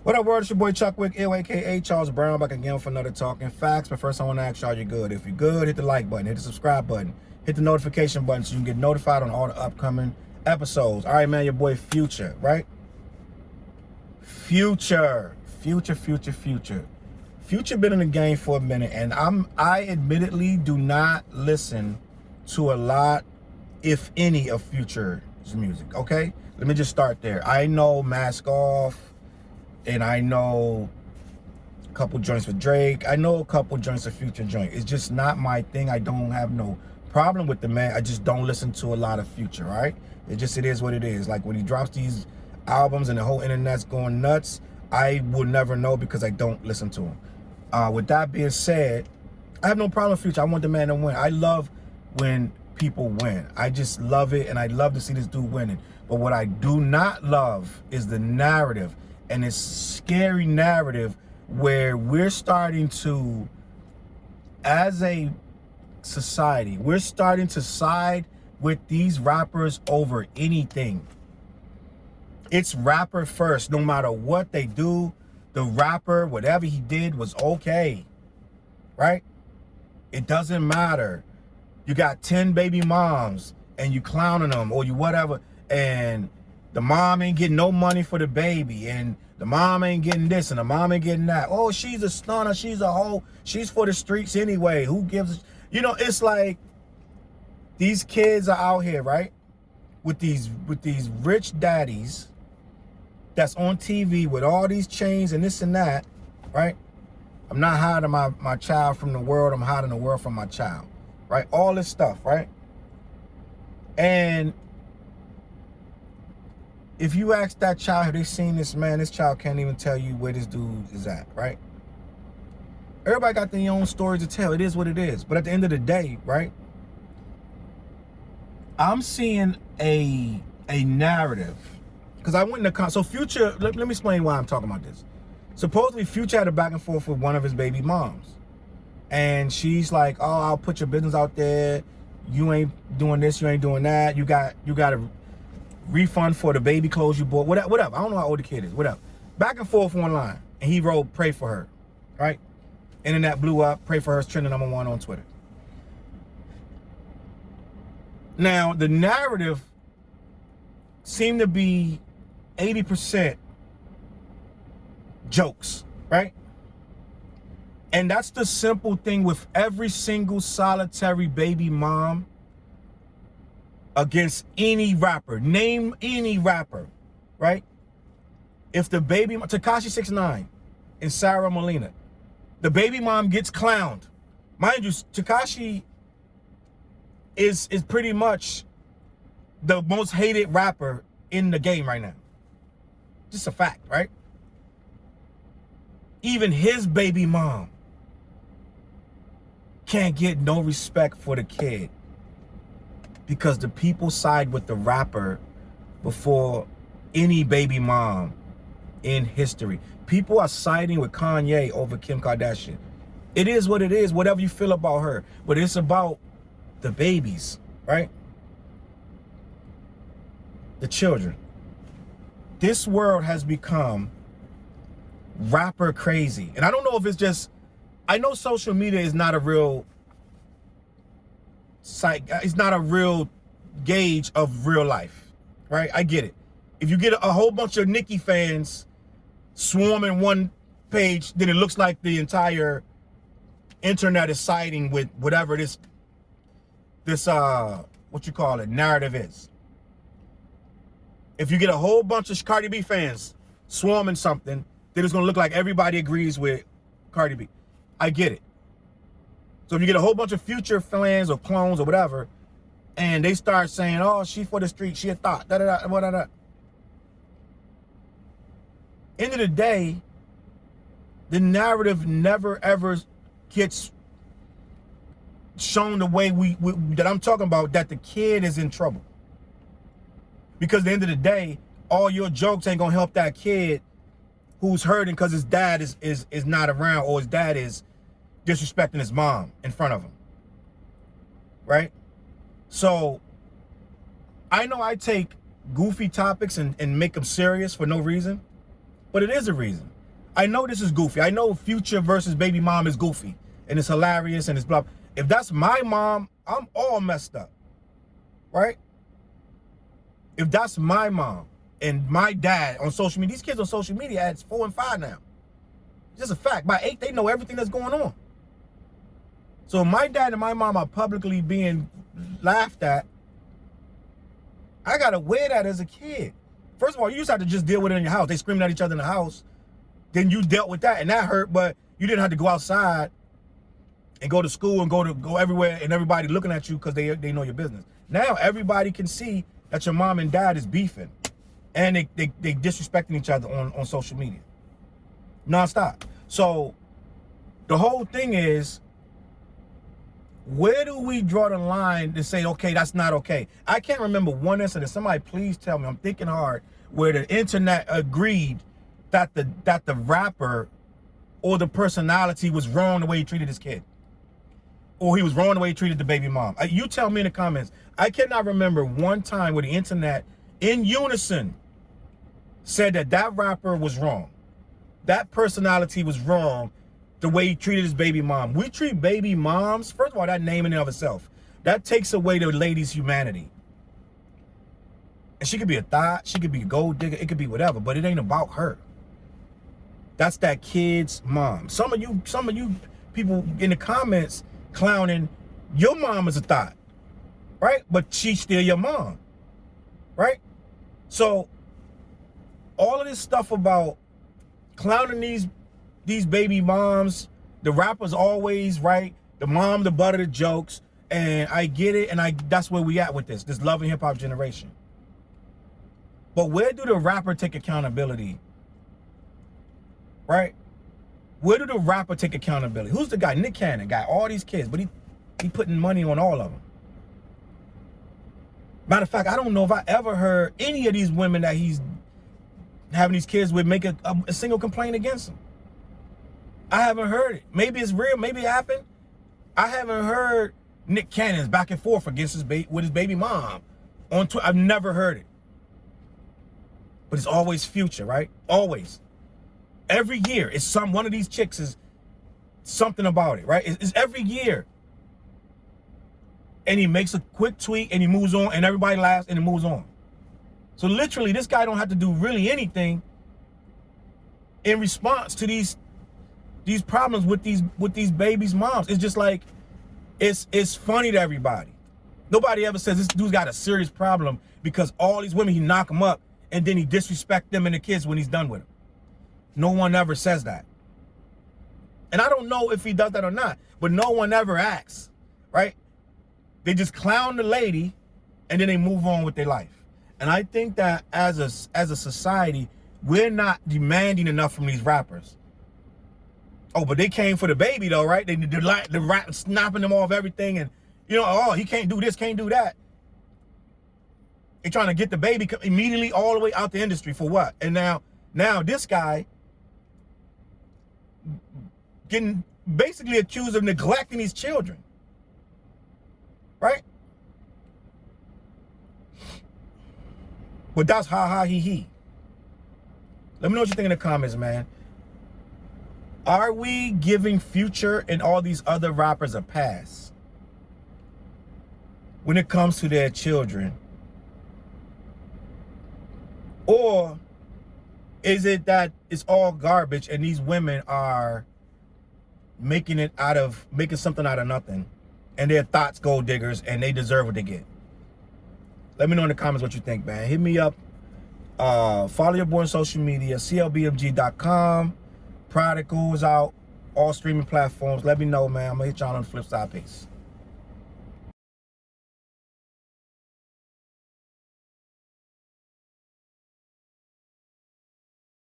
What up, world? It's your boy Chuck Wick, aka Charles Brown, back again for another Talking Facts. But first, I want to ask y'all, you're good. If you're good, hit the like button, hit the subscribe button, hit the notification button so you can get notified on all the upcoming episodes. All right, man, your boy Future, right? Future been in the game for a minute, and I admittedly do not listen to a lot, if any, of Future's music. Okay, let me just start there. I know Mask Off. And I know a couple joints with Drake. I know a couple joints of Future joint. It's just not my thing. I don't have no problem with the man. I just don't listen to a lot of Future, right? It is what it is. Like when he drops these albums and the whole internet's going nuts, I will never know because I don't listen to him. With that being said, I have no problem with Future. I want the man to win. I love when people win. I just love it, and I love to see this dude winning. But what I do not love is the narrative. And it's scary narrative where we're starting to, as a society, we're starting to side with these rappers over anything. It's rapper first. No matter what they do, the rapper, whatever he did was okay, right? It doesn't matter. You got 10 baby moms and you clowning them or you whatever, and the mom ain't getting no money for the baby, and the mom ain't getting this, and the mom ain't getting that. Oh, she's a stunner, she's a hoe, she's for the streets anyway. Who gives, you know, it's like these kids are out here, right? With these rich daddies that's on TV with all these chains and this and that, right? I'm not hiding my child from the world, I'm hiding the world from my child, right? All this stuff, right? And if you ask that child, have they seen this man? This child can't even tell you where this dude is at, right? Everybody got their own story to tell. It is what it is. But at the end of the day, right? I'm seeing a narrative. Because I went in the so Future, let me explain why I'm talking about this. Supposedly Future had a back and forth with one of his baby moms. And she's like, oh, I'll put your business out there. You ain't doing this, you ain't doing that. You got to refund for the baby clothes you bought, whatever. I don't know how old the kid is, whatever. Back and forth online. And he wrote, pray for her, right? Internet blew up, pray for her is trending #1 on Twitter. Now, the narrative seemed to be 80% jokes, right? And that's the simple thing with every single solitary baby mom against any rapper. Name any rapper, right? If the baby, Tekashi 6ix9ine and Sarah Molina, the baby mom gets clowned. Mind you, Tekashi is pretty much the most hated rapper in the game right now. Just a fact, right? Even his baby mom can't get no respect for the kid, because the people side with the rapper before any baby mom in history. People are siding with Kanye over Kim Kardashian. It is what it is, whatever you feel about her. But it's about the babies, right? The children. This world has become rapper crazy. And I don't know if it's just, I know social media is not a real it's not a real gauge of real life, right? I get it. If you get a whole bunch of Nicki fans swarming one page, then it looks like the entire internet is siding with whatever this what you call it, narrative is. If you get a whole bunch of Cardi B fans swarming something, then it's gonna look like everybody agrees with Cardi B. I get it. So if you get a whole bunch of Future fans or clones or whatever, and they start saying, oh, she for the street, she a thought, da-da-da. End of the day, the narrative never ever gets shown the way that I'm talking about, that the kid is in trouble. Because at the end of the day, all your jokes ain't gonna help that kid who's hurting because his dad is not around, or his dad is disrespecting his mom in front of him, right? So I know I take goofy topics and make them serious for no reason, but it is a reason. I know this is goofy. I know Future versus baby mom is goofy and it's hilarious and it's blah. If that's my mom, I'm all messed up, right? If that's my mom and my dad on social media, these kids on social media at 4 and 5 now. It's just a fact. By 8, they know everything that's going on. So my dad and my mom are publicly being laughed at. I gotta wear that as a kid. First of all, you used to have to just deal with it in your house. They screaming at each other in the house. Then you dealt with that and that hurt, but you didn't have to go outside and go to school and go everywhere and everybody looking at you because they know your business. Now everybody can see that your mom and dad is beefing and they disrespecting each other on social media. Non-stop. So the whole thing is, where do we draw the line to say, okay, that's not okay? I can't remember one incident. Somebody please tell me, I'm thinking hard, where the internet agreed that the rapper or the personality was wrong the way he treated his kid. Or he was wrong the way he treated the baby mom. You tell me in the comments. I cannot remember one time where the internet in unison said that rapper was wrong. That personality was wrong the way he treated his baby mom. We treat baby moms, first of all, that name in and of itself, that takes away the lady's humanity. And she could be a thot, she could be a gold digger, it could be whatever, but it ain't about her. That's that kid's mom. Some of you people in the comments clowning, your mom is a thot, right? But she's still your mom, right? So all of this stuff about clowning these baby moms, the rappers always, right? The mom, the butt of the jokes, and I get it, and that's where we at with this love and hip hop generation. But where do the rapper take accountability? Right? Where do the rapper take accountability? Who's the guy? Nick Cannon got all these kids, but he putting money on all of them. Matter of fact, I don't know if I ever heard any of these women that he's having these kids with make a single complaint against him. I haven't heard it. Maybe it's real. Maybe it happened. I haven't heard Nick Cannon's back and forth against with his baby mom on Twitter. I've never heard it. But it's always Future, right? Always. Every year, it's one of these chicks is something about it, right? It's every year. And he makes a quick tweet and he moves on and everybody laughs and it moves on. So literally, this guy don't have to do really anything in response to these problems with these babies' moms. It's just like, it's funny to everybody. Nobody ever says this dude's got a serious problem because all these women, he knock them up and then he disrespect them and the kids when he's done with them. No one ever says that. And I don't know if he does that or not, but no one ever asks, right? They just clown the lady and then they move on with their life. And I think that as a society, we're not demanding enough from these rappers. Oh, but they came for the baby though, right? The rap snapping them off everything and, you know, oh, he can't do this, can't do that. They're trying to get the baby immediately all the way out the industry for what? And now this guy getting basically accused of neglecting these children, right? But that's ha ha he he. Let me know what you think in the comments, man. Are we giving Future and all these other rappers a pass when it comes to their children? Or is it that it's all garbage and these women are making something out of nothing and their thoughts gold diggers and they deserve what they get? Let me know in the comments what you think, man. Hit me up. Follow your boy on social media, CLBMG.com. PRAEDIGOUL is out, all streaming platforms. Let me know, man. I'm going to hit y'all on the flip side. Peace.